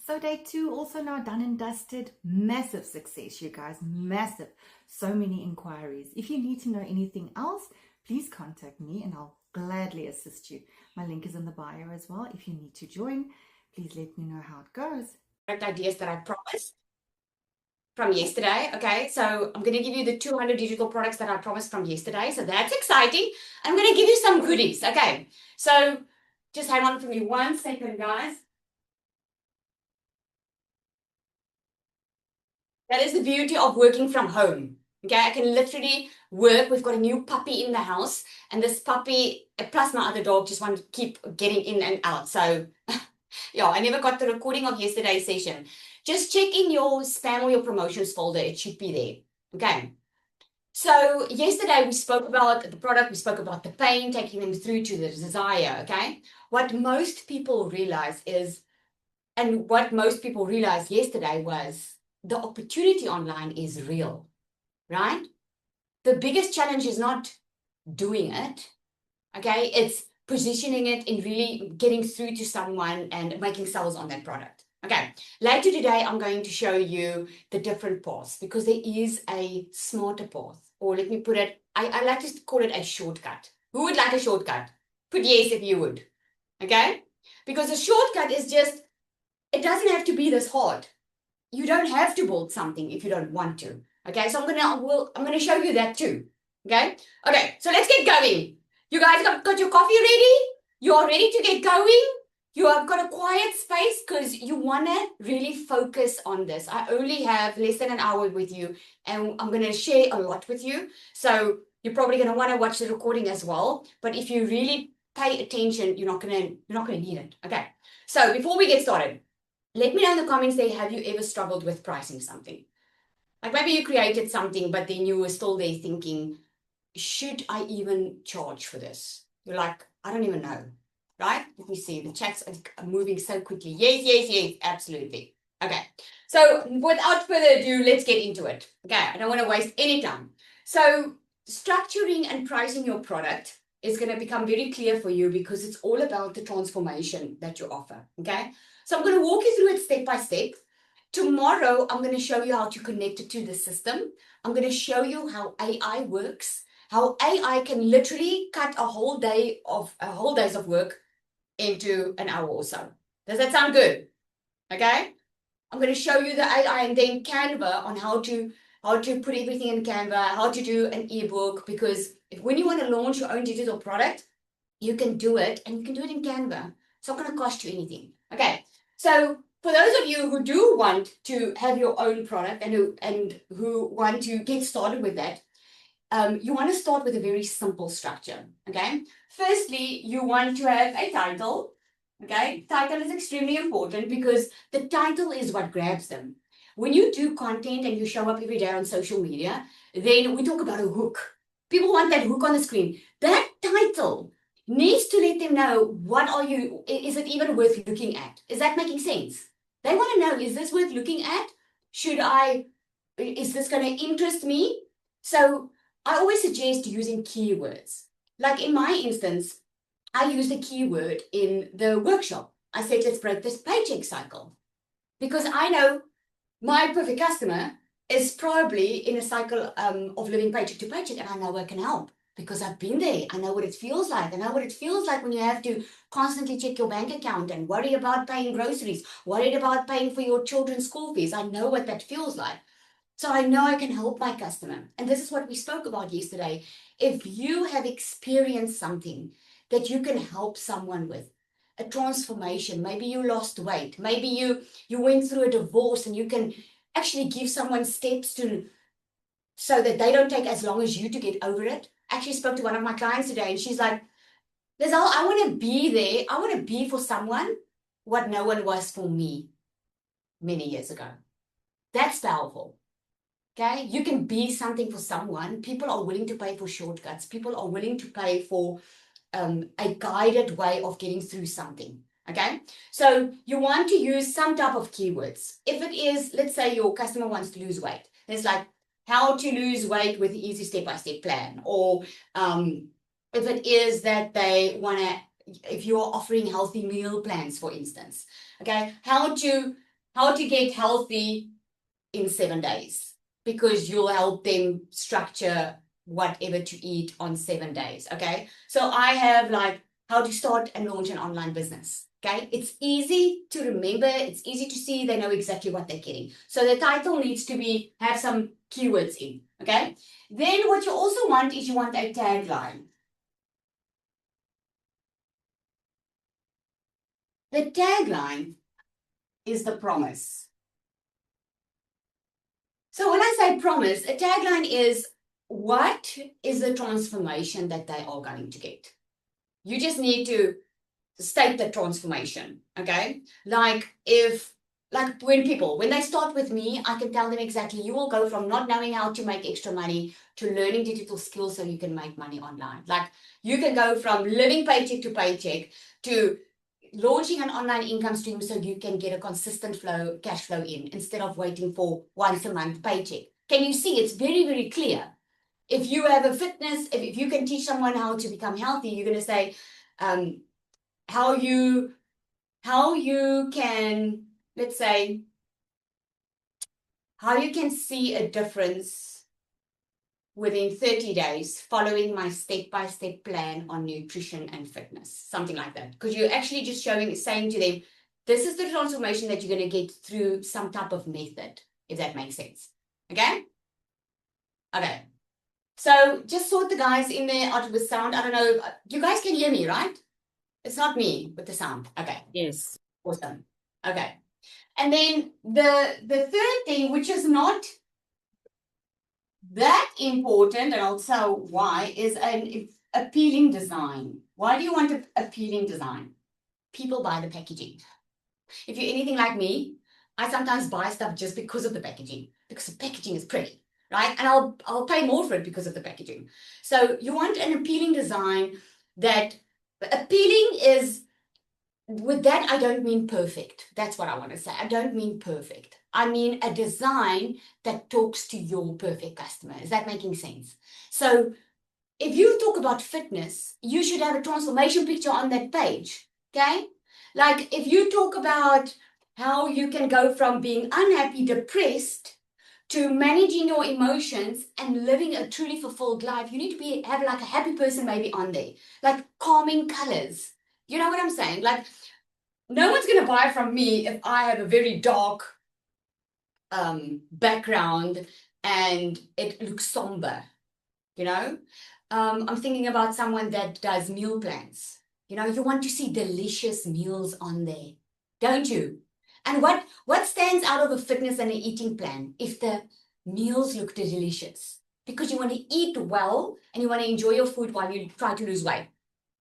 So day two, also now done and dusted. Massive success, you guys, massive. So many inquiries. If you need to know anything else, please contact me and I'll gladly assist you. My link is in the bio as well. If you need to join, please let me know how it goes. Ideas that I promised from yesterday. Okay, so I'm going to give you the 200 digital products that I promised from yesterday. So that's exciting. I'm going to give you some goodies. Okay, so just hang on for me 1 second, guys. That is the beauty of working from home. Okay, I can literally work. We've got a new puppy in the house, and this puppy, plus my other dog, just want to keep getting in and out. So, yeah, I never got the recording of yesterday's session. Just check in your spam or your promotions folder. It should be there. Okay. So yesterday we spoke about the product, we spoke about the pain, taking them through to the desire. Okay. What most people realize is, and what most people realized yesterday was, the opportunity online is real, right? The biggest challenge is not doing it, okay? It's positioning it and really getting through to someone and making sales on that product. Okay, later today, I'm going to show you the different paths because there is a smarter path, or let me put it, I like to call it a shortcut. Who would like a shortcut? Put yes if you would, okay? Because a shortcut is just, it doesn't have to be this hard. You don't have to build something if you don't want to. Okay, so I'm gonna show you that too. Okay, so let's get going. You guys got your coffee ready? You are ready to get going? You have got a quiet space because you wanna really focus on this. I only have less than an hour with you, and I'm gonna share a lot with you. So you're probably gonna want to watch the recording as well. But if you really pay attention, you're not gonna need it. Okay. So before we get started, let me know in the comments there, have you ever struggled with pricing something? Like maybe you created something, but then you were still there thinking, should I even charge for this? You're like, I don't even know, right? Let me see, the chats are moving so quickly. Yes, absolutely. Okay, so without further ado, let's get into it. Okay, I don't want to waste any time. So structuring and pricing your product is going to become very clear for you because it's all about the transformation that you offer, okay? So I'm going to walk you through it step by step. Tomorrow, I'm going to show you how to connect it to the system. I'm going to show you how AI works, how AI can literally cut a whole day's of work into an hour or so. Does that sound good? Okay. I'm going to show you the AI and then Canva on how to put everything in Canva, how to do an ebook, because when you want to launch your own digital product, you can do it, and you can do it in Canva. It's not going to cost you anything. Okay. So for those of you who do want to have your own product and who want to get started with that, you want to start with a very simple structure. Okay. Firstly, you want to have a title. Okay. Title is extremely important because the title is what grabs them. When you do content and you show up every day on social media, then we talk about a hook. People want that hook on the screen. That title needs to let them know, what are you, is it even worth looking at? Is that making sense? They want to know, is this worth looking at? Is this going to interest me? So I always suggest using keywords. Like in my instance, I used a keyword in the workshop. I said, let's break this paycheck cycle. Because I know my perfect customer is probably in a cycle of living paycheck to paycheck, and I know I can help because I've been there. I know what it feels like. I know what it feels like when you have to constantly check your bank account and worry about paying groceries, worried about paying for your children's school fees. I know what that feels like. So I know I can help my customer. And this is what we spoke about yesterday. If you have experienced something that you can help someone with, a transformation, maybe you lost weight, maybe you went through a divorce, and you can actually give someone steps so that they don't take as long as you to get over it. I actually spoke to one of my clients today, and she's like, Lizelle, I want to be there. I want to be for someone what no one was for me many years ago. That's powerful. Okay, you can be something for someone. People are willing to pay for shortcuts. People are willing to pay for a guided way of getting through something. Okay, so you want to use some type of keywords. If it is, let's say your customer wants to lose weight, it's like how to lose weight with the easy step-by-step plan. Or if it is that they want to, if you're offering healthy meal plans, for instance, okay, how to how to get healthy in 7 days, because you'll help them structure whatever to eat on 7 days. Okay. So I have like how to start and launch an online business. Okay. It's easy to remember. It's easy to see. They know exactly what they're getting. So the title needs to have some keywords in. Okay. Then what you also want is you want a tagline. The tagline is the promise. So when I say promise, a tagline is, what is the transformation that they are going to get? You just need to state the transformation, okay? Like when they start with me, I can tell them exactly, you will go from not knowing how to make extra money to learning digital skills so you can make money online. Like you can go from living paycheck to paycheck to launching an online income stream so you can get a consistent cash flow in instead of waiting for once a month paycheck. Can you see? It's very, very clear. If you have a fitness, if you can teach someone how to become healthy, you're going to say how you can, let's say, how you can see a difference within 30 days following my step-by-step plan on nutrition and fitness, something like that. Because you're actually just saying to them, this is the transformation that you're going to get through some type of method, if that makes sense. Okay? Okay. So just sort the guys in there out with sound. I don't know. You guys can hear me, right? It's not me with the sound. Okay. Yes. Awesome. Okay. And then the third thing, which is not that important, and I'll tell why, is an appealing design. Why do you want an appealing design? People buy the packaging. If you're anything like me, I sometimes buy stuff just because of the packaging, because the packaging is pretty, right? And I'll pay more for it because of the packaging. So you want an appealing design that appealing is, with that, I don't mean perfect. That's what I want to say. I don't mean perfect. I mean a design that talks to your perfect customer. Is that making sense? So if you talk about fitness, you should have a transformation picture on that page. Okay? Like if you talk about how you can go from being unhappy, depressed, to managing your emotions and living a truly fulfilled life, you need to have like a happy person maybe on there, like calming colors. You know what I'm saying? Like no one's going to buy from me if I have a very dark background and it looks somber, you know? I'm thinking about someone that does meal plans. You know, you want to see delicious meals on there, don't you? And what stands out of a fitness and an eating plan if the meals look delicious? Because you want to eat well and you want to enjoy your food while you try to lose weight,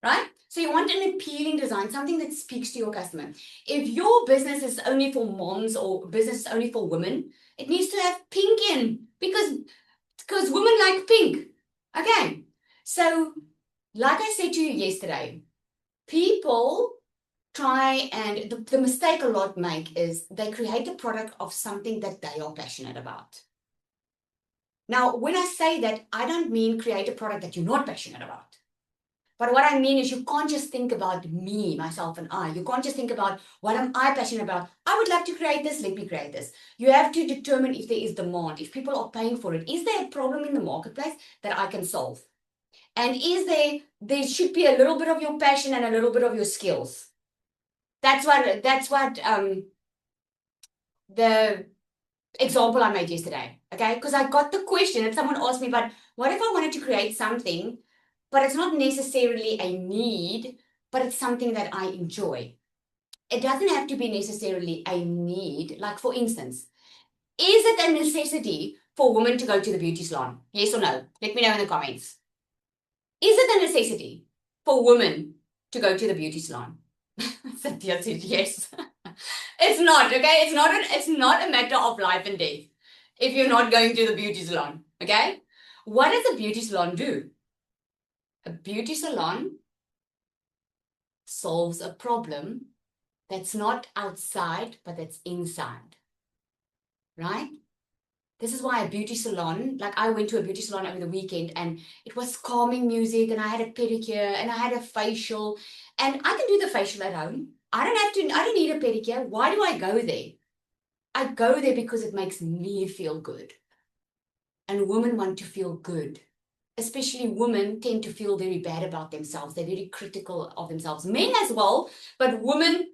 right? So you want an appealing design, something that speaks to your customer. If your business is only for moms or business is only for women, it needs to have pink in because women like pink. Okay. So like I said to you yesterday, people try and the mistake a lot make is they create a product of something that they are passionate about. Now, when I say that, I don't mean create a product that you're not passionate about. But what I mean is you can't just think about me, myself, and I. You can't just think about what am I passionate about. I would like to create this. Let me create this. You have to determine if there is demand, if people are paying for it. Is there a problem in the marketplace that I can solve? And is there should be a little bit of your passion and a little bit of your skills. That's what the example I made yesterday. Okay, because I got the question and someone asked me, but what if I wanted to create something, but it's not necessarily a need, but it's something that I enjoy. It doesn't have to be necessarily a need. Like for instance, is it a necessity for women to go to the beauty salon? Yes or no? Let me know in the comments. Is it a necessity for women to go to the beauty salon? Cynthia said yes. It's not, okay? It's not a matter of life and death if you're not going to the beauty salon, okay? What does a beauty salon do? A beauty salon solves a problem that's not outside, but that's inside, right? This is why a beauty salon, like I went to a beauty salon over the weekend and it was calming music and I had a pedicure and I had a facial and I can do the facial at home. I don't need a pedicure. Why do I go there? I go there because it makes me feel good. And women want to feel good. Especially women tend to feel very bad about themselves. They're very critical of themselves. Men as well, but women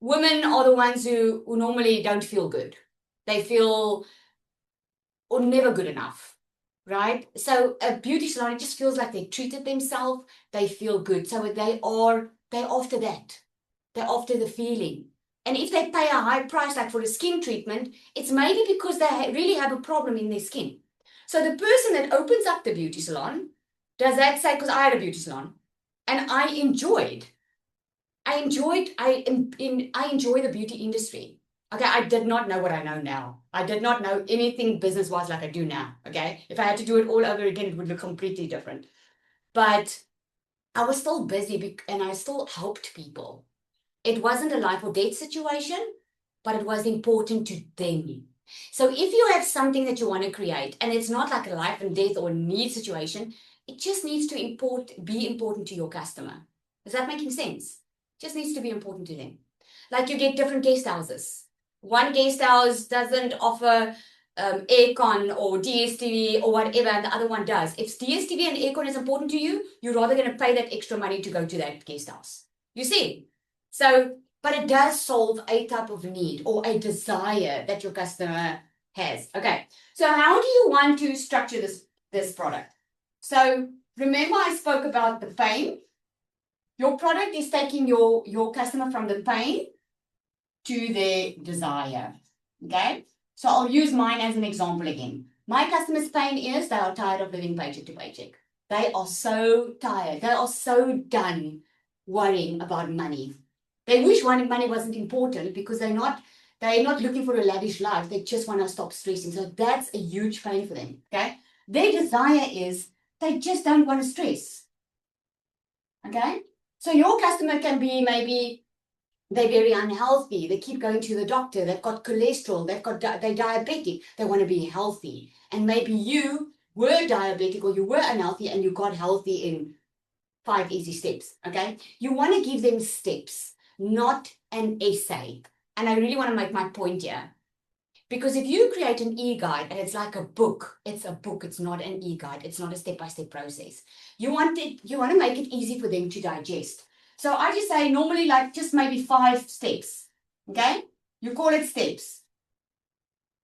are the ones who normally don't feel good. They feel or never good enough, right? So a beauty salon, it just feels like they treated themselves, they feel good. So they're after that. They're after the feeling. And if they pay a high price, like for a skin treatment, it's maybe because they really have a problem in their skin. So the person that opens up the beauty salon does that say, because I had a beauty salon and I enjoy the beauty industry. Okay, I did not know what I know now. I did not know anything business-wise like I do now. Okay, if I had to do it all over again, it would look completely different. But I was still busy and I still helped people. It wasn't a life or death situation, but it was important to them. So if you have something that you want to create and it's not like a life and death or need situation, it just needs to be important to your customer. Is that making sense? It just needs to be important to them. Like you get different guest houses. One guest house doesn't offer aircon or DSTV or whatever, and the other one does. If DSTV and aircon is important to you, you're rather going to pay that extra money to go to that guest house. You see? So, but it does solve a type of need or a desire that your customer has. Okay, so how do you want to structure this product? So remember I spoke about the pain. Your product is taking your customer from the pain to their desire. Okay, so I'll use mine as an example again. My customer's pain is they are tired of living paycheck to paycheck. They are so tired. They are so done worrying about money. They wish money wasn't important because they're not looking for a lavish life. They just want to stop stressing. So that's a huge pain for them. Okay. Their desire is they just don't want to stress. Okay. So your customer can be maybe they're very unhealthy. They keep going to the doctor. They've got cholesterol. They're diabetic. They want to be healthy. And maybe you were diabetic or you were unhealthy and you got healthy in 5 easy steps. Okay. You want to give them steps, not an essay. And I really want to make my point here. Because if you create an e-guide and it's like a book, it's not an e-guide. It's not a step-by-step process. You want to make it easy for them to digest. So I just say normally like just maybe 5 steps. Okay? You call it steps.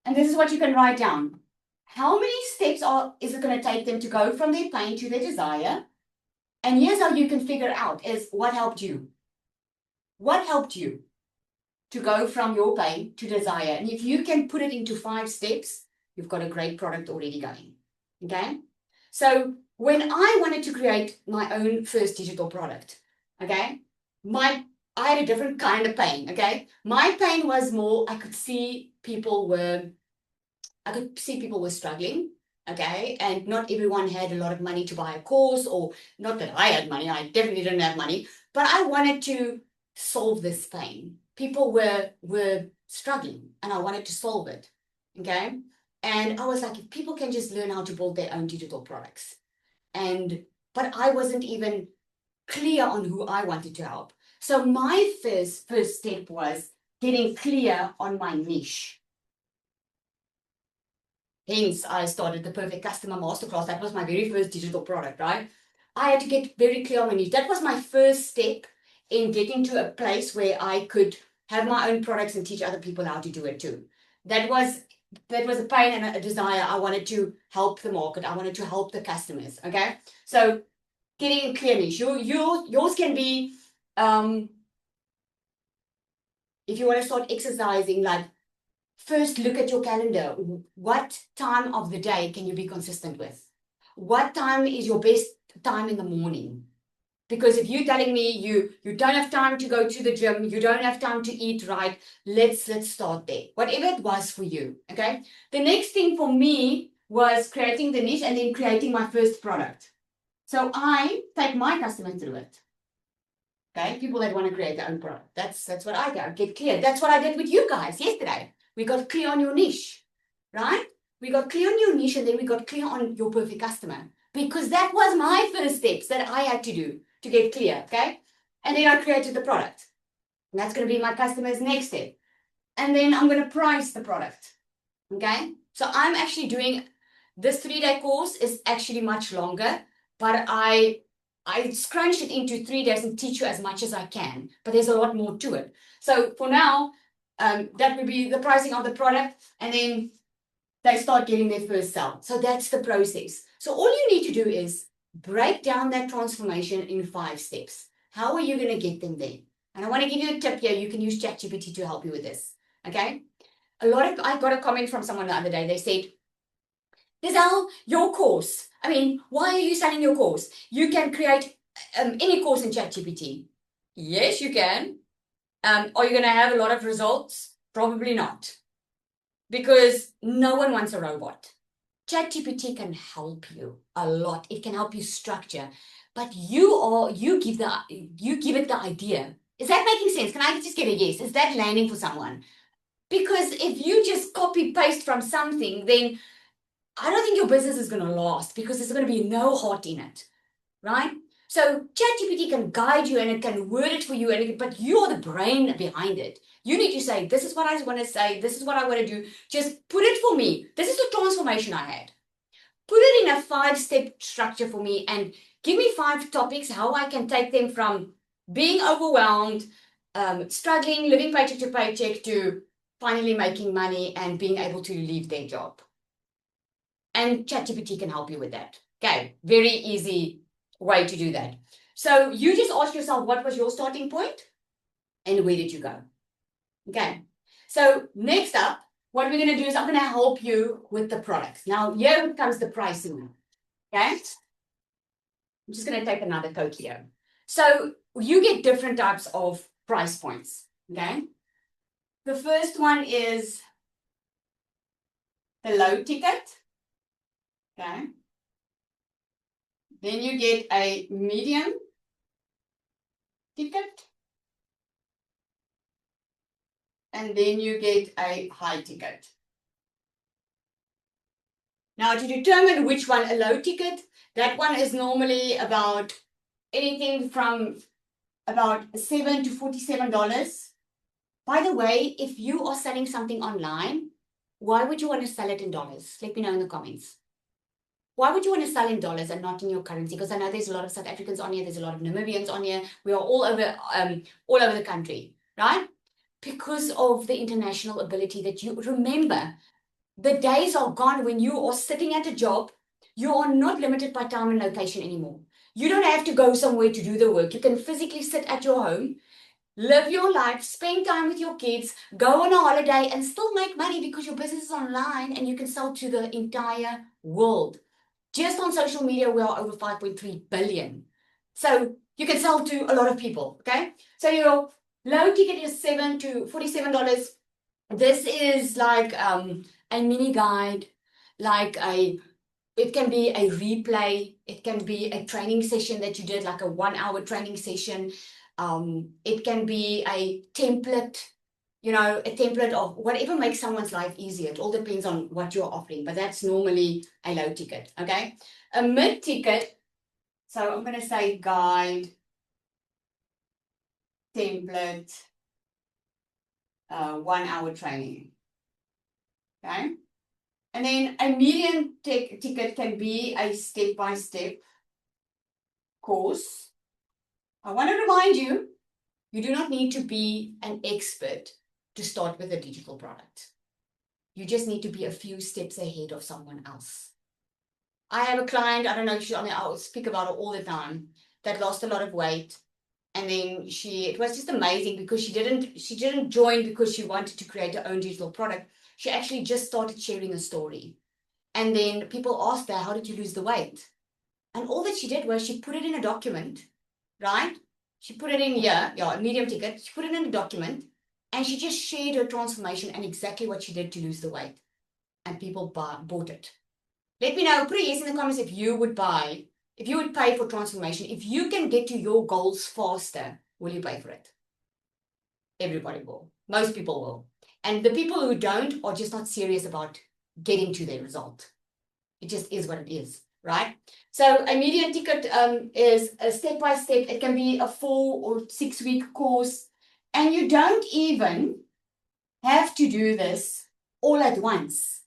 And this is what you can write down. How many steps is it going to take them to go from their pain to their desire? And here's how you can figure out is what helped you. What helped you to go from your pain to desire? And if you can put it into 5 steps, you've got a great product already going. Okay? So when I wanted to create my own first digital product, okay, I had a different kind of pain. Okay? My pain was more, I could see people were struggling. Okay, and not everyone had a lot of money to buy a course, or not that I had money, I definitely didn't have money, but I wanted to solve this pain. People were struggling and I wanted to solve it. Okay, and I was like, if people can just learn how to build their own digital products, but I wasn't even clear on who I wanted to help. So my first step was getting clear on my niche. Hence, I started the Perfect Customer Masterclass. That was my very first digital product, right? I had to get very clear on my niche. That was my first step in getting to a place where I could have my own products and teach other people how to do it too. That was a pain and a desire. I wanted to help the market. I wanted to help the customers, okay? So getting a clear niche. Yours can be, if you want to start exercising, like, first, look at your calendar. What time of the day can you be consistent with? What time is your best time in the morning? Because if you're telling me you don't have time to go to the gym, you don't have time to eat right, let's start there. Whatever it was for you, okay? The next thing for me was creating the niche and then creating my first product. So I take my customers through it. Okay, people that want to create their own product. That's what I get clear. That's what I did with you guys yesterday. We got clear on your niche, right? We got clear on your niche and then we got clear on your perfect customer, because that was my first steps that I had to do to get clear, okay? And then I created the product. And that's going to be my customer's next step. and then I'm going to price the product. Okay, so I'm actually doing this 3-day course is actually much longer, but I scrunched it into 3 days and teach you as much as I can, but there's a lot more to it. So for now, that would be the pricing of the product, and then they start getting their first sale. So that's the process. So all you need to do is break down that transformation in 5 steps. How are you going to get them there? And I want to give you a tip here. You can use ChatGPT to help you with this. Okay? I got a comment from someone the other day. They said, Lizelle, your course. I mean, why are you selling your course? You can create any course in ChatGPT. Yes, you can. Are you going to have a lot of results? Probably not. Because no one wants a robot. ChatGPT can help you a lot. It can help you structure. But you give it the idea. Is that making sense? Can I just get a yes? Is that landing for someone? Because if you just copy paste from something, then I don't think your business is going to last because there's going to be no heart in it, right? So ChatGPT can guide you and it can word it for you, but you're the brain behind it. You need to say, this is what I want to say. This is what I want to do. Just put it for me. This is the transformation I had. Put it in a 5-step structure for me and give me 5 topics, how I can take them from being overwhelmed, struggling, living paycheck to paycheck, to finally making money and being able to leave their job. And ChatGPT can help you with that. Okay, very easy way to do that. So you just ask yourself, what was your starting point and where did you go? Okay, so next up, what we're going to do is I'm going to help you with the products. Now, here comes the pricing. Okay, I'm just going to take another Coke here. So you get different types of price points. Okay, the first one is the low ticket. Okay, then you get a medium ticket, and then you get a high ticket. Now, to determine which one, a low ticket, that one is normally about anything from about $7 to $47. By the way, if you are selling something online, why would you want to sell it in dollars? Let me know in the comments. Why would you want to sell in dollars and not in your currency? Because I know there's a lot of South Africans on here, there's a lot of Namibians on here. We are all over the country, right? Because of the international ability that you remember. The days are gone when you are sitting at a job. You are not limited by time and location anymore. You don't have to go somewhere to do the work. You can physically sit at your home, live your life, spend time with your kids, go on a holiday and still make money because your business is online and you can sell to the entire world. Just on social media, we are over 5.3 billion. So you can sell to a lot of people, okay? So your low ticket is $7 to $47. This is like a mini guide, it can be a replay, it can be a training session that you did, like a 1-hour training session. It can be a template, a template of whatever makes someone's life easier. It all depends on what you're offering, but that's normally a low ticket, okay? A mid ticket, so I'm going to say guide, template, 1-hour training, okay? And then a medium ticket can be a step-by-step course. I want to remind you, you do not need to be an expert to start with a digital product. You just need to be a few steps ahead of someone else. I have a client, I don't know if she's on there, I'll speak about her all the time, that lost a lot of weight. And then it was just amazing because she didn't join because she wanted to create her own digital product. She actually just started sharing a story. And then people asked her, how did you lose the weight? And all that she did was she put it in a document, right? She put it in here, a medium ticket. She put it in a document and she just shared her transformation and exactly what she did to lose the weight. And people bought it. Let me know, put a yes in the comments if you would pay for transformation. If you can get to your goals faster, will you pay for it? Everybody will. Most people will. And the people who don't are just not serious about getting to their result. It just is what it is, right? So a medium ticket is a step-by-step. It can be a 4 or 6 week course. And you don't even have to do this all at once.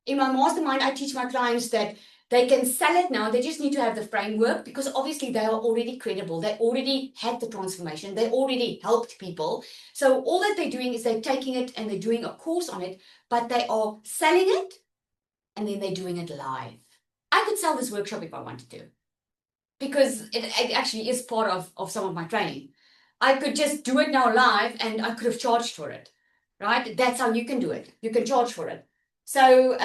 In my mastermind, I teach my clients that they can sell it now. They just need to have the framework because obviously they are already credible. They already had the transformation. They already helped people. So all that they're doing is they're taking it and they're doing a course on it, but they are selling it and then they're doing it live. I could sell this workshop if I wanted to because it actually is part of some of my training. I could just do it now live and I could have charged for it, right? That's how you can do it. You can charge for it. So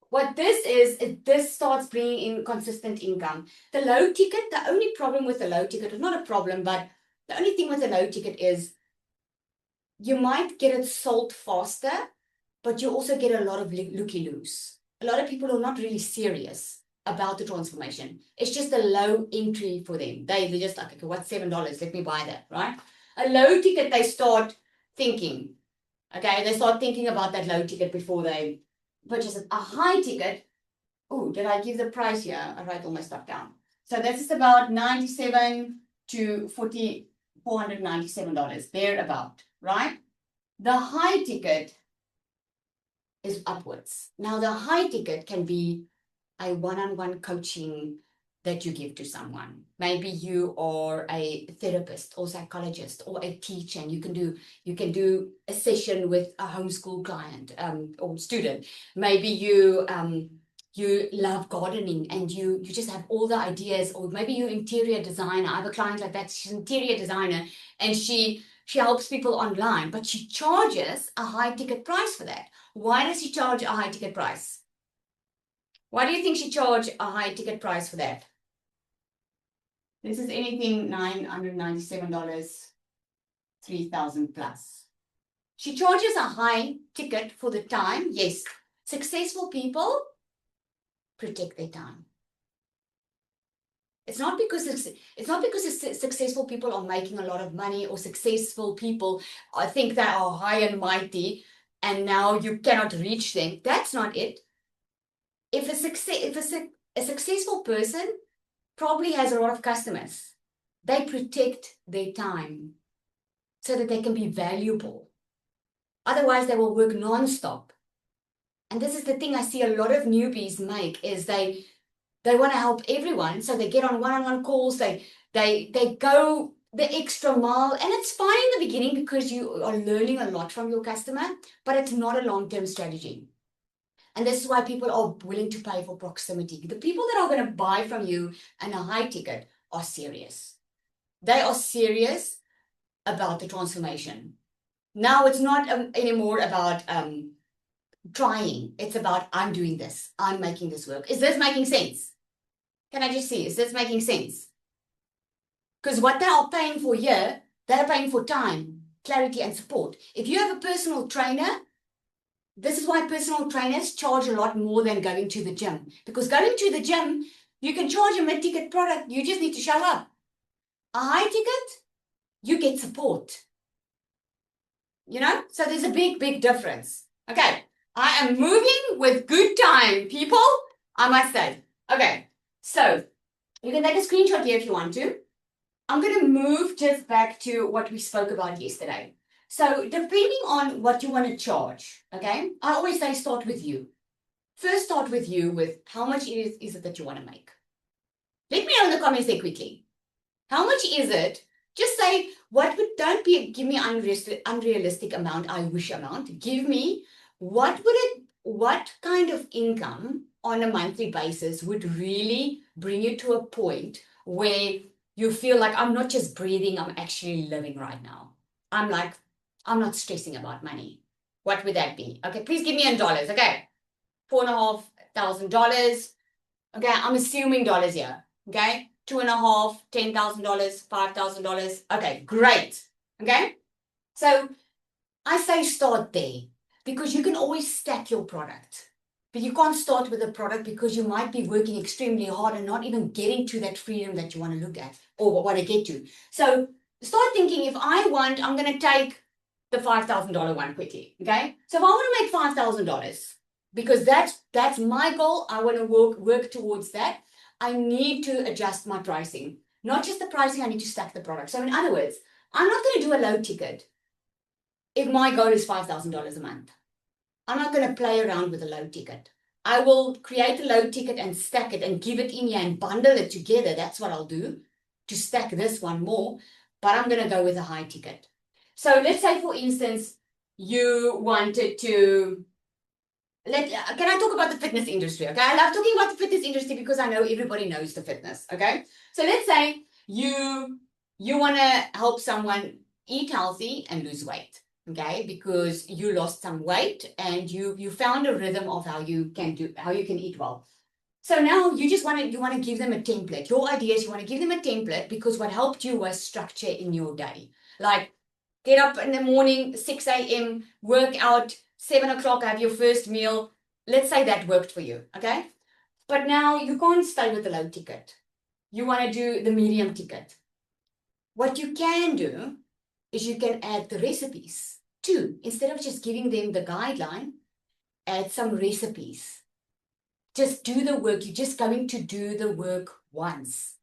what this is this starts bringing in consistent income. The low ticket, the only problem with the low ticket, not a problem, but the only thing with the low ticket is you might get it sold faster, but you also get a lot of looky-loos. A lot of people are not really serious about the transformation. It's just a low entry for them. They're just like, okay, what's $7? Let me buy that, right? A low ticket, they start thinking. Okay, they start thinking about that low ticket before they purchase it. A high ticket, oh, did I give the price here? I write all my stuff down. So this is about $97 to $497, thereabout, right? The high ticket is upwards. Now, the high ticket can be a one-on-one coaching that you give to someone. Maybe you are a therapist or psychologist or a teacher, and you can do a session with a homeschool client or student. Maybe you love gardening and you just have all the ideas, or maybe you're interior designer. I have a client like that. She's an interior designer and she helps people online, but she charges a high ticket price for that. Why does she charge a high ticket price? Why do you think she charged a high ticket price for that? This is anything $997, 3,000 plus. She charges a high ticket for the time. Yes, successful people protect their time. It's not because successful people are making a lot of money, or successful people think they are high and mighty and now you cannot reach them. That's not it. If a successful person probably has a lot of customers, they protect their time so that they can be valuable. Otherwise, they will work non-stop. And this is the thing I see a lot of newbies make, is they want to help everyone. So they get on one-on-one calls, they go the extra mile, and it's fine in the beginning because you are learning a lot from your customer, but it's not a long-term strategy. And this is why people are willing to pay for proximity. The people that are going to buy from you and a high ticket are serious. They are serious about the transformation. Now it's not anymore about trying. It's about, I'm doing this. I'm making this work. Is this making sense? Can I just see? Is this making sense? Because what they are paying for here, they're paying for time, clarity, and support. If you have a personal trainer, this is why personal trainers charge a lot more than going to the gym. Because going to the gym, you can charge a mid-ticket product. You just need to show up. A high ticket, you get support. You know? So there's a big, big difference. Okay. I am moving with good time, people, I must say. Okay. So you can take a screenshot here if you want to. I'm going to move just back to what we spoke about yesterday. So depending on what you want to charge, okay, I always say start with you. First start with you with how much is it that you want to make. Let me know in the comments there quickly. How much is it? Just say, give me unrealistic amount, I wish amount. Give me, what kind of income on a monthly basis would really bring you to a point where you feel like, I'm not just breathing, I'm actually living right now. I'm not stressing about money. What would that be? Okay, please give me in dollars. Okay, $4,500. Okay, I'm assuming dollars here. Okay, $2,500, $10,000, $5,000. Okay, great. Okay, so I say start there because you can always stack your product. But you can't start with a product because you might be working extremely hard and not even getting to that freedom that you want to look at or want to get to. So start thinking, if I'm going to take the $5,000 one quickly. Okay. So if I want to make $5,000, because that's my goal, I want to work towards that. I need to adjust my pricing, not just the pricing. I need to stack the product. So in other words, I'm not going to do a low ticket if my goal is $5,000 a month, I'm not going to play around with a low ticket. I will create a low ticket and stack it and give it in here and bundle it together. That's what I'll do to stack this one more, but I'm going to go with a high ticket. So let's say, for instance, you wanted to, can I talk about the fitness industry? Okay, I love talking about the fitness industry because I know everybody knows the fitness. Okay, so let's say you want to help someone eat healthy and lose weight. Okay, because you lost some weight and you found a rhythm of how you can eat well. So now you just want to give them a template. Your idea is you want to give them a template because what helped you was structure in your day. Like get up in the morning, 6 a.m., work out, 7 o'clock, have your first meal. Let's say that worked for you, okay? But now you can't stay with the low ticket. You want to do the medium ticket. What you can do is you can add the recipes too. Instead of just giving them the guideline, add some recipes. Just do the work. You're just going to do the work once.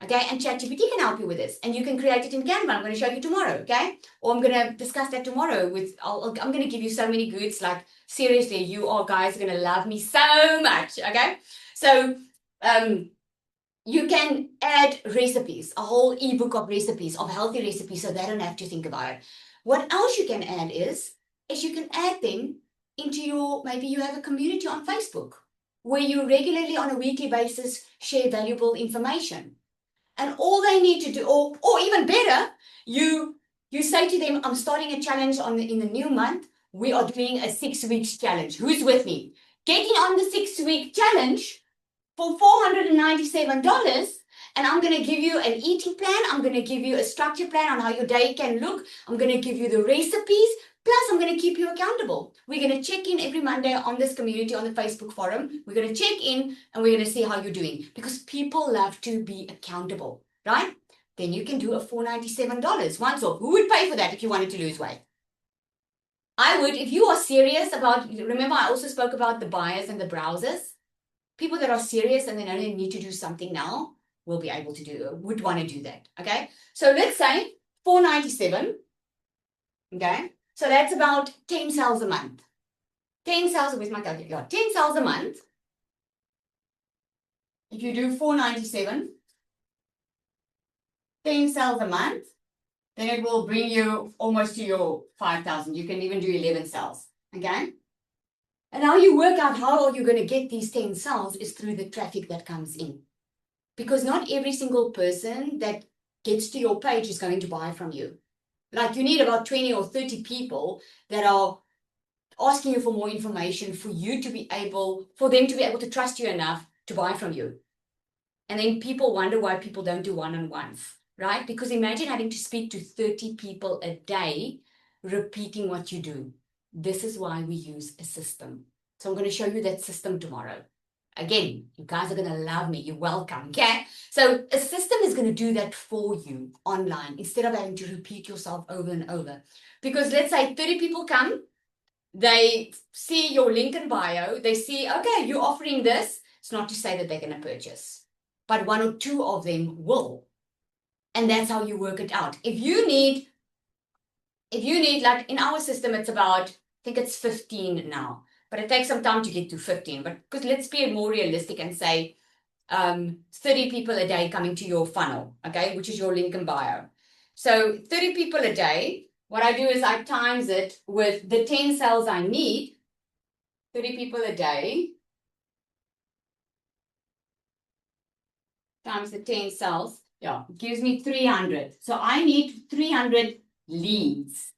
Okay, and ChatGPT can help you with this, and you can create it in Canva. I'm going to show you tomorrow, okay? Or I'm going to discuss that tomorrow I'm going to give you so many goods, like seriously, you all guys are going to love me so much, okay? So, you can add recipes, a whole ebook of recipes, of healthy recipes, so they don't have to think about it. What else you can add is you can add them into maybe you have a community on Facebook where you regularly on a weekly basis share valuable information. And all they need to do, or even better, you say to them, I'm starting a challenge in the new month. We are doing a 6 weeks challenge. Who's with me? Getting on the 6-week challenge for $497, and I'm going to give you an eating plan. I'm going to give you a structure plan on how your day can look. I'm going to give you the recipes. Plus, I'm going to keep you accountable. We're going to check in every Monday on this community, on the Facebook forum. We're going to check in and we're going to see how you're doing because people love to be accountable, right? Then you can do a $497 once off. Who would pay for that if you wanted to lose weight? I would. If you are serious about, remember I also spoke about the buyers and the browsers. People that are serious and they know they need to do something now will be able to would want to do that, okay? So let's say $497, okay? So that's about 10 sales a month. 10 sales, where's my calculator? 10 sales a month. If you do $497, 10 sales a month, then it will bring you almost to your 5,000. You can even do 11 sales, okay? And how you work out how are you going to get these 10 sales is through the traffic that comes in. Because not every single person that gets to your page is going to buy from you. Like you need about 20 or 30 people that are asking you for more information for them to be able to trust you enough to buy from you. And then people wonder why people don't do one-on-ones, right? Because imagine having to speak to 30 people a day, repeating what you do. This is why we use a system. So I'm going to show you that system tomorrow. Again, you guys are going to love me. You're welcome, okay? So a system is going to do that for you online instead of having to repeat yourself over and over. Because let's say 30 people come, they see your link in bio, they see, okay, you're offering this. It's not to say that they're going to purchase, but 1 or 2 of them will. And that's how you work it out. If you need, like in our system, it's about, I think it's 15 now. But it takes some time to get to 15. But because let's be more realistic and say 30 people a day coming to your funnel, okay, which is your link in bio. So 30 people a day, what I do is I times it with the 10 sales I need, 30 people a day, times the 10 sales, yeah, gives me 300. So I need 300 leads,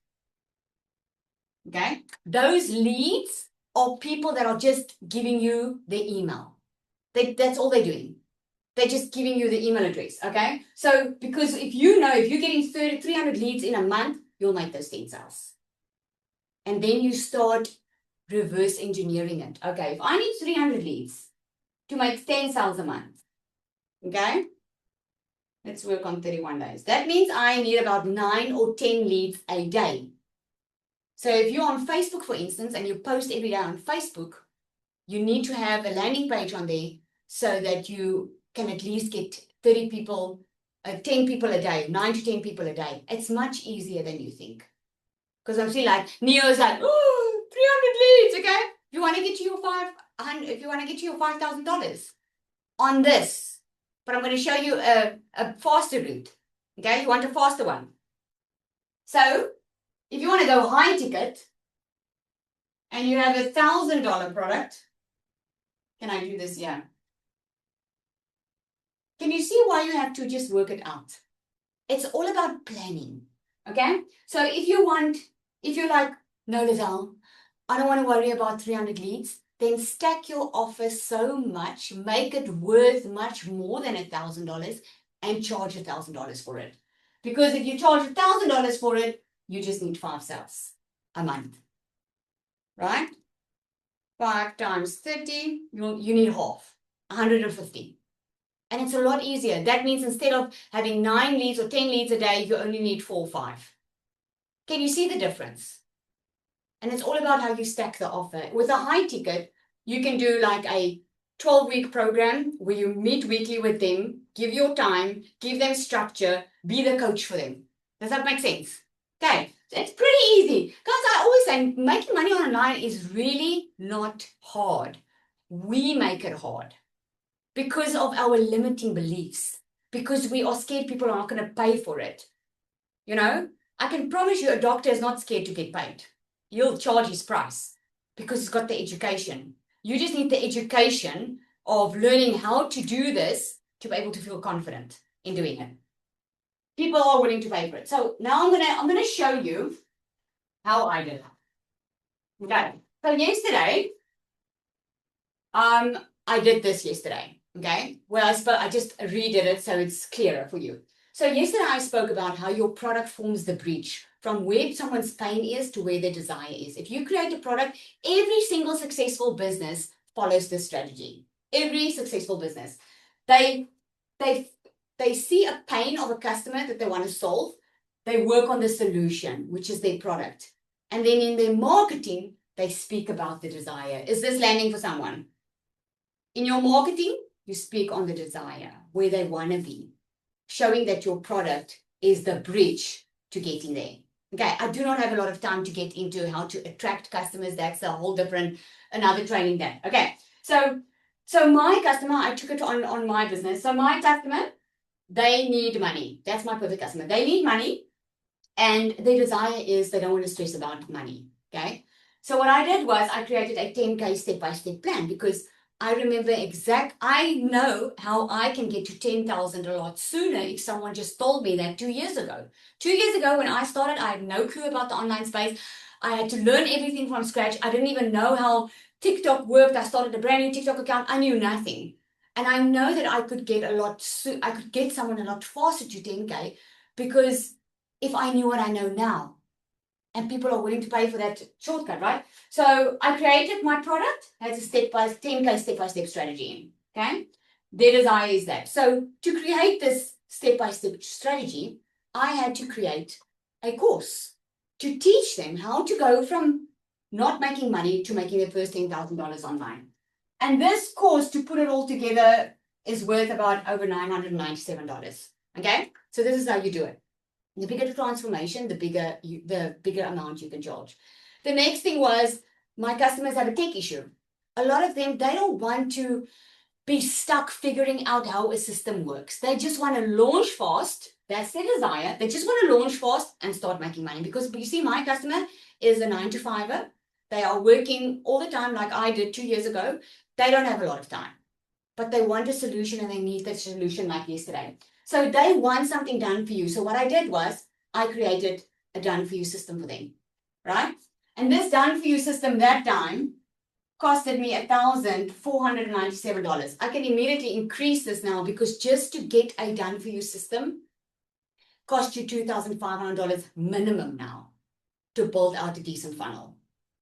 okay? Those leads are people that are just giving you their email. That's all they're doing. They're just giving you the email address, okay? So, because if you're getting 300 leads in a month, you'll make those 10 sales. And then you start reverse engineering it. Okay, if I need 300 leads to make 10 sales a month, okay? Let's work on 31 days. That means I need about 9 or 10 leads a day. So if you're on Facebook, for instance, and you post every day on Facebook, you need to have a landing page on there so that you can at least get 30 people, 10 people a day, 9 to 10 people a day. It's much easier than you think. Because I'm seeing like Neo's like, oh, 300 leads, okay? If you want to get to your $5,000 on this, but I'm going to show you a faster route. Okay, you want a faster one. So if you want to go high ticket and you have $1,000 product, can I do this here? Can you see why you have to just work it out? It's all about planning. Okay, so if you're like, no, Lizelle, I don't want to worry about 300 leads, then stack your offer so much, make it worth much more than $1,000 and charge $1,000 for it. Because if you charge $1,000 for it, you just need 5 sales a month, right? 5 times 30, you need half, 150. And it's a lot easier. That means instead of having 9 leads or 10 leads a day, you only need 4 or 5. Can you see the difference? And it's all about how you stack the offer. With a high ticket, you can do like a 12-week program where you meet weekly with them, give your time, give them structure, be the coach for them. Does that make sense? Okay, so it's pretty easy. Guys, I always say making money online is really not hard. We make it hard because of our limiting beliefs, because we are scared people are not going to pay for it. You know, I can promise you a doctor is not scared to get paid. He'll charge his price because he's got the education. You just need the education of learning how to do this to be able to feel confident in doing it. People are willing to pay for it. So now I'm gonna show you how I did it. Okay. So yesterday, I did this yesterday. Okay. Well, I just redid it so it's clearer for you. So yesterday I spoke about how your product forms the bridge from where someone's pain is to where their desire is. If you create a product, every single successful business follows this strategy. Every successful business. They see a pain of a customer that they want to solve. They work on the solution, which is their product. And then in their marketing, they speak about the desire. Is this landing for someone? In your marketing, you speak on the desire, where they want to be, showing that your product is the bridge to getting there. Okay, I do not have a lot of time to get into how to attract customers. That's a whole different, another training day. Okay, so my customer, I took it on my business. So my customer, they need money. That's my perfect customer. They need money and their desire is they don't want to stress about money. Okay, so what I did was I created a 10K step-by-step plan because I remember I know how I can get to 10,000 a lot sooner if someone just told me that 2 years ago. 2 years ago when I started, I had no clue about the online space. I had to learn everything from scratch. I didn't even know how TikTok worked. I started a brand new TikTok account. I knew nothing. And I know that I could get someone a lot faster to 10K because if I knew what I know now. And people are willing to pay for that shortcut, right? So I created my product as a 10K step-by-step strategy. Okay, their desire is that. So to create this step-by-step strategy, I had to create a course to teach them how to go from not making money to making their first $10,000 online. And this course, to put it all together, is worth about over $997. Okay, so this is how you do it. The bigger the transformation, the bigger amount you can charge. The next thing was my customers have a tech issue. A lot of them, they don't want to be stuck figuring out how a system works. They just want to launch fast. That's their desire. They just want to launch fast and start making money. Because you see, my customer is a 9-to-5er. They are working all the time like I did 2 years ago. They don't have a lot of time. But they want a solution and they need that solution like yesterday. So they want something done for you. So what I did was I created a done for you system for them, right? And this done for you system that time costed me $1,497. I can immediately increase this now because just to get a done for you system cost you $2,500 minimum now to build out a decent funnel.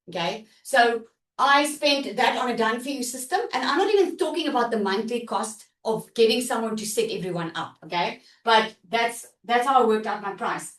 Okay, so I spent that on a done for you system, and I'm not even talking about the monthly cost of getting someone to set everyone up, okay? But that's how I worked out my price.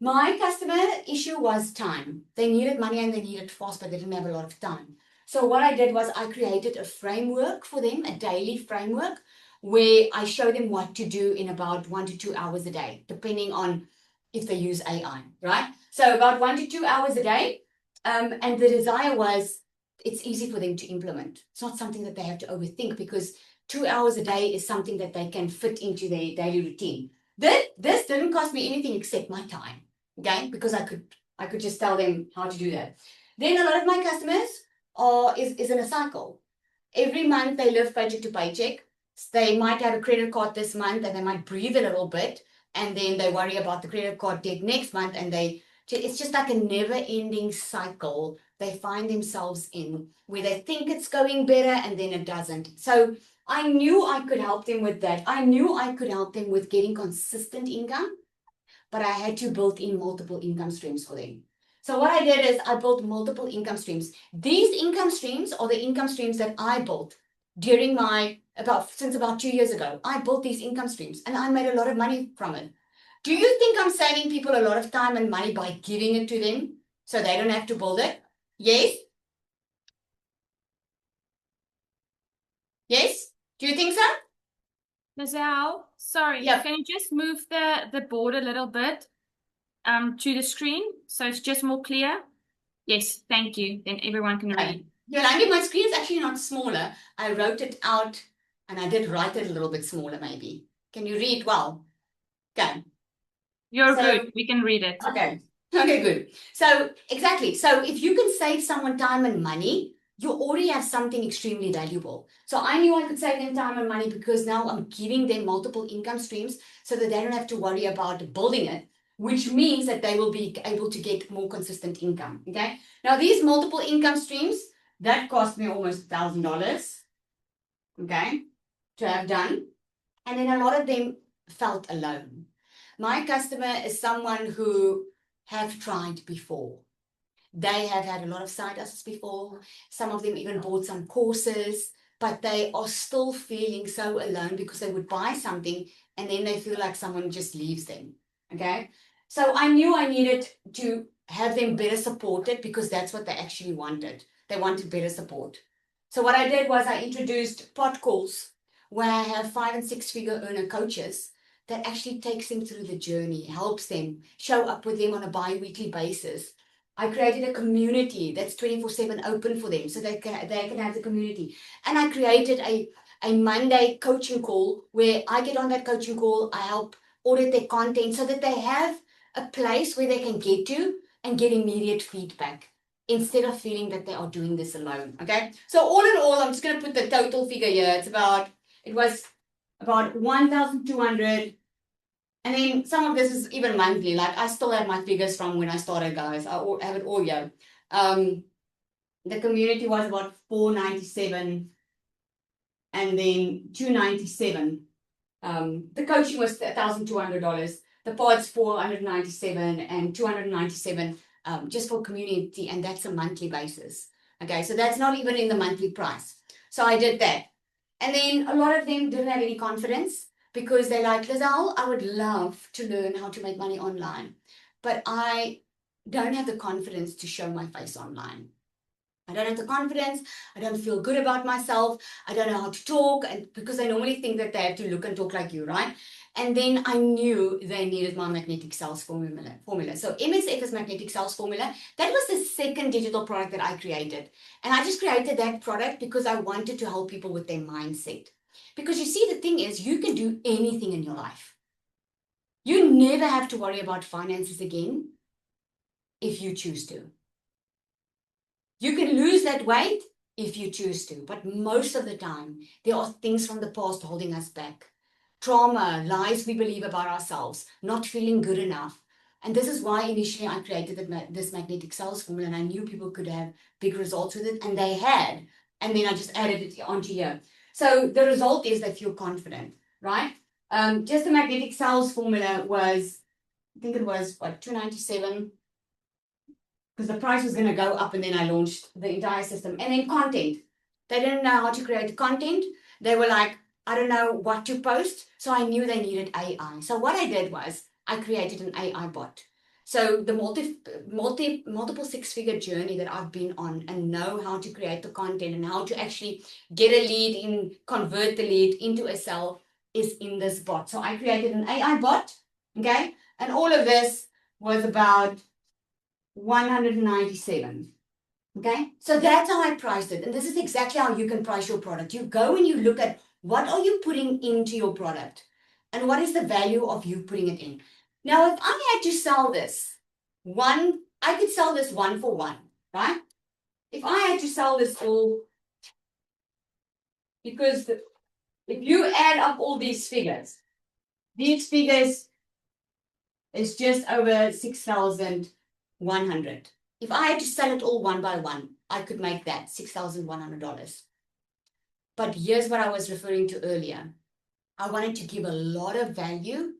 My customer issue was time. They needed money and they needed fast, but they didn't have a lot of time. So what I did was I created a framework for them, a daily framework, where I show them what to do in about 1 to 2 hours a day, depending on if they use AI, right? So about 1 to 2 hours a day. And the desire was it's easy for them to implement. It's not something that they have to overthink because 2 hours a day is something that they can fit into their daily routine. This didn't cost me anything except my time, okay? Because I could just tell them how to do that. Then a lot of my customers is in a cycle. Every month they live paycheck to paycheck. They might have a credit card this month and they might breathe a little bit, and then they worry about the credit card debt next month, and it's just like a never-ending cycle they find themselves in where they think it's going better and then it doesn't. So I knew I could help them with that. I knew I could help them with getting consistent income, but I had to build in multiple income streams for them. So what I did is I built multiple income streams. These income streams are the income streams that I built during since about 2 years ago. I built these income streams and I made a lot of money from it. Do you think I'm saving people a lot of time and money by giving it to them so they don't have to build it? Yes? Yes? Do you think so? Lizelle, sorry, Yep. can you just move the board a little bit to the screen so it's just more clear? Yes, thank you. Then everyone can read. Yolandi, my screen is actually not smaller. I wrote it out and I did write it a little bit smaller maybe. Can you read well? Okay. You're good. We can read it. Okay. Okay, good. So exactly. So if you can save someone time and money, you already have something extremely valuable. So I knew I could save them time and money because now I'm giving them multiple income streams so that they don't have to worry about building it, which means that they will be able to get more consistent income. Okay. Now these multiple income streams, that cost me almost $1,000. Okay. To have done. And then a lot of them felt alone. My customer is someone who have tried before. They have had a lot of side hustles before. Some of them even bought some courses, but they are still feeling so alone because they would buy something and then they feel like someone just leaves them. Okay. So I knew I needed to have them better supported because that's what they actually wanted. They wanted better support. So what I did was I introduced pod calls where I have 5 and 6 figure earner coaches that actually takes them through the journey, helps them, show up with them on a bi-weekly basis. I created a community that's 24/7 open for them so they can have the community. And I created a Monday coaching call where I get on that coaching call, I help audit their content so that they have a place where they can get to and get immediate feedback instead of feeling that they are doing this alone. Okay. So all in all, I'm just going to put the total figure here. It was about 1,200. And then some of this is even monthly. Like I still have my figures from when I started, guys. I have it all here. The community was about 497 and then 297. The coaching was $1,200. The pods 497 and 297 just for community, and that's a monthly basis. Okay, so that's not even in the monthly price. So I did that. And then a lot of them didn't have any confidence because they're like, Lizelle, I would love to learn how to make money online, but I don't have the confidence to show my face online. I don't have the confidence. I don't feel good about myself. I don't know how to talk, and because I normally think that they have to look and talk like you, right? And then I knew they needed my magnetic sales formula. So MSF is magnetic sales formula. That was the second digital product that I created. And I just created that product because I wanted to help people with their mindset. Because you see, the thing is, you can do anything in your life. You never have to worry about finances again if you choose to. You can lose that weight if you choose to, but most of the time, there are things from the past holding us back. Trauma, lies we believe about ourselves, not feeling good enough. And this is why initially I created this magnetic sales formula, and I knew people could have big results with it, and they had. And then I just added it onto here. So the result is they feel confident, right? Just the magnetic sales formula was, I think it was, what, 297, because the price was going to go up, and then I launched the entire system. And then content. They didn't know how to create the content. They were like, I don't know what to post. So I knew they needed AI. So what I did was I created an AI bot. So the multiple six-figure journey that I've been on and know how to create the content and how to actually get a lead in, convert the lead into a sale is in this bot. So I created an AI bot, okay? And all of this was about 197. Okay, so that's how I priced it. And this is exactly how you can price your product. You go and you look at what are you putting into your product and what is the value of you putting it in. Now, if I had to sell this I could sell this 1 for 1, right? If I had to sell this all, because if you add up all these figures is just over 6,100. If I had to sell it all one by one, I could make that $6,100. But here's what I was referring to earlier. I wanted to give a lot of value,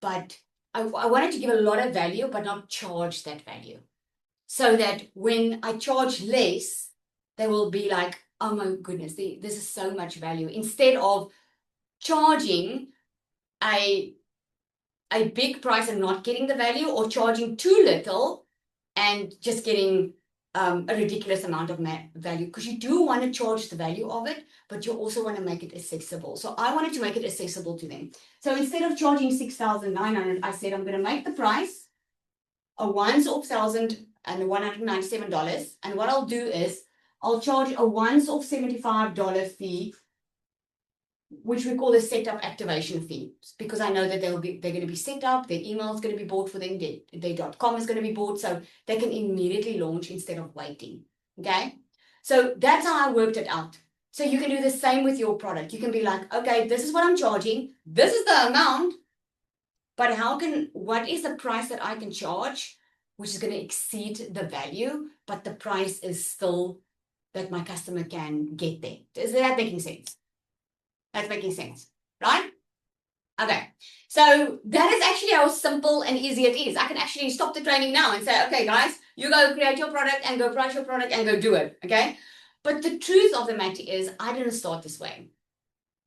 but I wanted to give a lot of value, but not charge that value. So that when I charge less, they will be like, oh my goodness, this is so much value. Instead of charging a big price and not getting the value, or charging too little and just getting a ridiculous amount of value, because you do want to charge the value of it, but you also want to make it accessible. So I wanted to make it accessible to them. So instead of charging 6,900, I said I'm going to make the price a once-off $1,197. And what I'll do is I'll charge a once-off $75 fee, which we call the setup activation fee, because I know that they're going to be set up, their email is going to be bought for them, their .com is going to be bought, so they can immediately launch instead of waiting. Okay, so that's how I worked it out. So you can do the same with your product. You can be like, okay, this is what I'm charging, this is the amount, but what is the price that I can charge, which is going to exceed the value, but the price is still that my customer can get there. Is that making sense? That's making sense, right? Okay, so that is actually how simple and easy it is. I can actually stop the training now and say, okay, guys, you go create your product and go price your product and go do it, okay? But the truth of the matter is, I didn't start this way.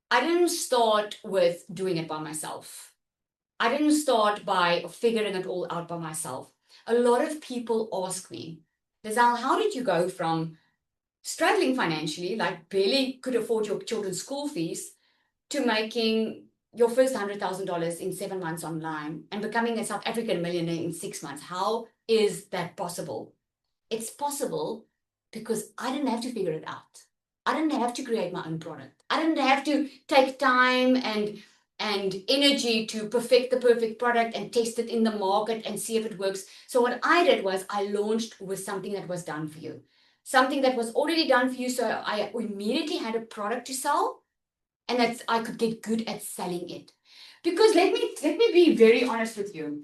I didn't start with doing it by myself. I didn't start by figuring it all out by myself. A lot of people ask me, Lizelle, how did you go from struggling financially, like barely could afford your children's school fees, to making your first $100,000 in 7 months online and becoming a South African millionaire in 6 months? How is that possible? It's possible because I didn't have to figure it out. I didn't have to create my own product. I didn't have to take time and energy to perfect the perfect product and test it in the market and see if it works. So what I did was I launched with something that was done for you. Something that was already done for you, so I immediately had a product to sell, and that I could get good at selling it. Because let me be very honest with you.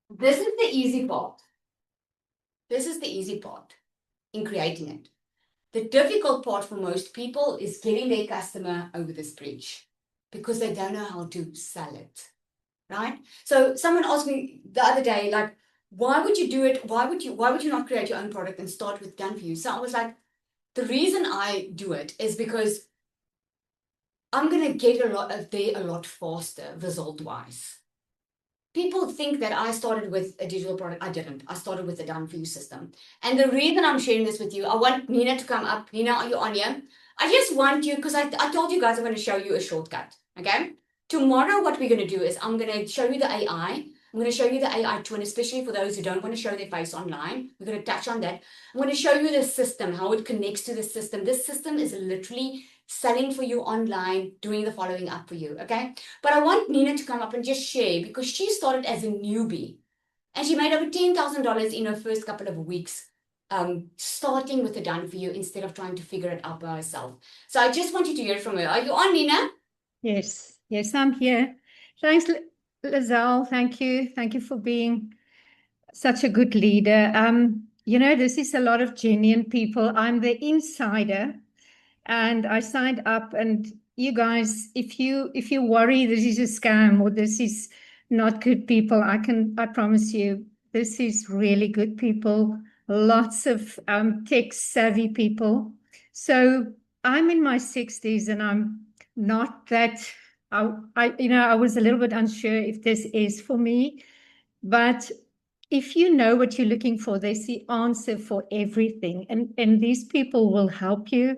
This is the easy part. This is the easy part in creating it. The difficult part for most people is getting their customer over this bridge, because they don't know how to sell it, right? So someone asked me the other day, like, why would you do it? Why would you not create your own product and start with done for you? So I was like, the reason I do it is because I'm going to get a lot faster result-wise. People think that I started with a digital product. I didn't. I started with a done for you system. And the reason I'm sharing this with you, I want Nina to come up. Nina, are you on here? I just want you, because I told you guys I'm going to show you a shortcut. Okay? Tomorrow, what we're going to do is I'm going to show you the AI. I'm going to show you the AI twin, especially for those who don't want to show their face online. We're going to touch on that. I'm going to show you the system, how it connects to the system. This system is literally selling for you online, doing the following up for you, okay? But I want Nina to come up and just share, because she started as a newbie and she made over $10,000 in her first couple of weeks, starting with the done for you instead of trying to figure it out by herself. So I just want you to hear from her. Are you on, Nina? Yes, I'm here. Thanks, Lizelle. Thank you for being such a good leader. This is a lot of genuine people. I'm the insider, and I signed up. And you guys, if you worry this is a scam or this is not good people, I promise you this is really good people. Lots of tech savvy people. So I'm in my 60s, and I'm not that. I was a little bit unsure if this is for me, but if you know what you're looking for, there's the answer for everything, and these people will help you.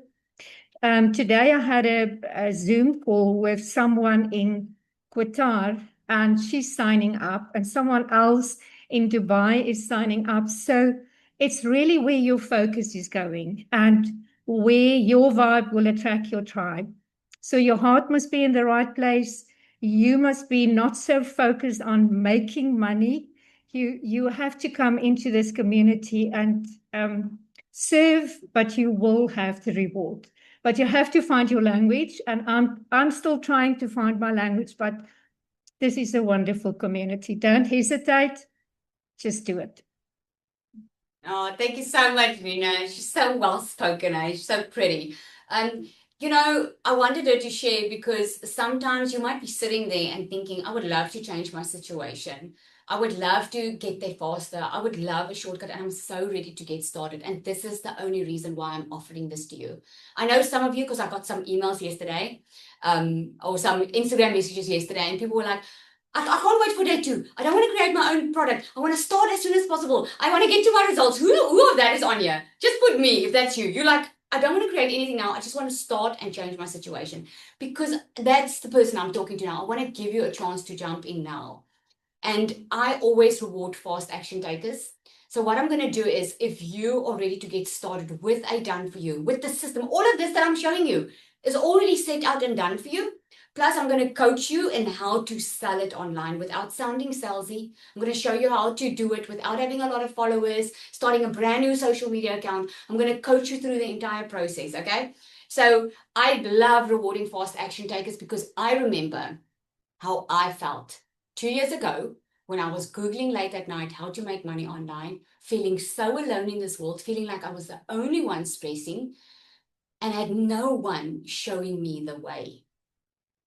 Today I had a Zoom call with someone in Qatar, and she's signing up, and someone else in Dubai is signing up. So it's really where your focus is going and where your vibe will attract your tribe. So your heart must be in the right place. You must be not so focused on making money. You have to come into this community and serve, but you will have the reward. But you have to find your language, and I'm still trying to find my language, but this is a wonderful community. Don't hesitate, just do it. Oh, thank you so much, Rena. She's so well spoken, she's so pretty. You know, I wanted her to share because sometimes you might be sitting there and thinking, I would love to change my situation. I would love to get there faster. I would love a shortcut, and I'm so ready to get started. And this is the only reason why I'm offering this to you. I know some of you, because I got some emails yesterday, or some Instagram messages yesterday, and people were like, I can't wait for day 2. I don't want to create my own product. I want to start as soon as possible. I want to get to my results. Who of that is on here? Just put me if that's you. You're like, I don't want to create anything now. I just want to start and change my situation, because that's the person I'm talking to now. I want to give you a chance to jump in now. And I always reward fast action takers. So what I'm going to do is, if you are ready to get started with a done for you, with the system, all of this that I'm showing you is already set out and done for you. Plus, I'm going to coach you in how to sell it online without sounding salesy. I'm going to show you how to do it without having a lot of followers, starting a brand new social media account. I'm going to coach you through the entire process, okay? So I love rewarding fast action takers, because I remember how I felt 2 years ago when I was Googling late at night how to make money online, feeling so alone in this world, feeling like I was the only one stressing and had no one showing me the way.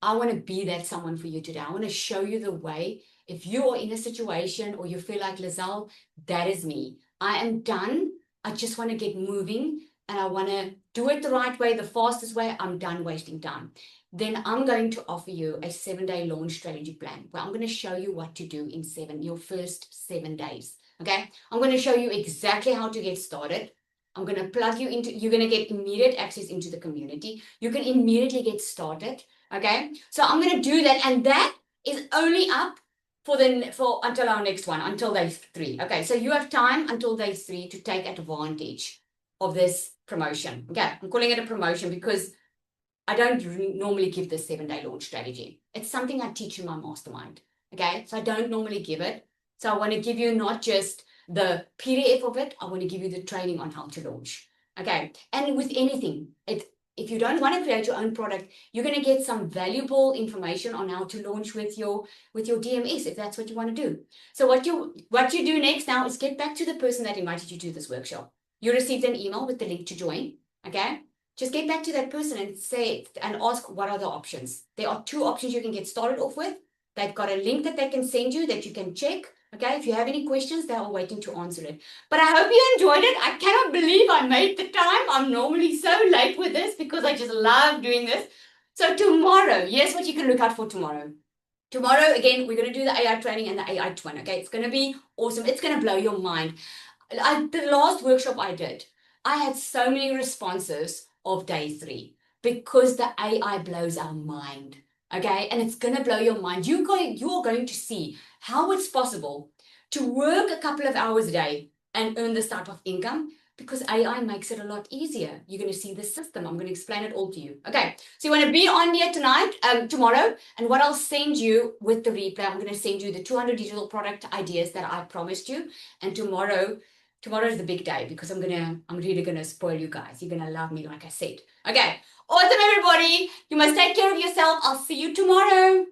I want to be that someone for you today. I want to show you the way. If you are in a situation or you feel like, Lizelle, that is me. I am done. I just want to get moving and I want to do it the right way, the fastest way. I'm done wasting time. Then I'm going to offer you a 7-day launch strategy plan where I'm going to show you what to do in your first 7 days. Okay. I'm going to show you exactly how to get started. I'm going to plug you into, you're going to get immediate access into the community. You can immediately get started. Okay, so I'm going to do that, and that is only up for until our next one, until day 3. Okay, so you have time until day 3 to take advantage of this promotion. Okay, I'm calling it a promotion because I don't normally give this 7-day launch strategy. It's something I teach in my mastermind. Okay, so I don't normally give it. So I want to give you not just the PDF of it, I want to give you the training on how to launch. Okay, and with anything, if you don't want to create your own product, you're going to get some valuable information on how to launch with your DMS, if that's what you want to do. So what you do next now is get back to the person that invited you to this workshop. You received an email with the link to join. Okay, just get back to that person and ask what are the options. There are 2 options you can get started off with. They've got a link that they can send you that you can check. Okay, if you have any questions, they are waiting to answer it. But I hope you enjoyed it. I cannot believe I made the time. I'm normally so late with this because I just love doing this. So tomorrow, here's what you can look out for tomorrow. Tomorrow, again, we're going to do the AI training and the AI twin. Okay, it's going to be awesome. It's going to blow your mind. The last workshop I did, I had so many responses of day 3 because the AI blows our mind. Okay, and it's going to blow your mind. You are going to see how it's possible to work a couple of hours a day and earn this type of income, because AI makes it a lot easier. You're going to see the system. I'm going to explain it all to you. Okay, so you want to be on here tomorrow, and what I'll send you with the replay, I'm going to send you the 200 digital product ideas that I promised you. And tomorrow is the big day because I'm really going to spoil you guys. You're going to love me, like I said. Okay, awesome, everybody. You must take care of yourself. I'll see you tomorrow.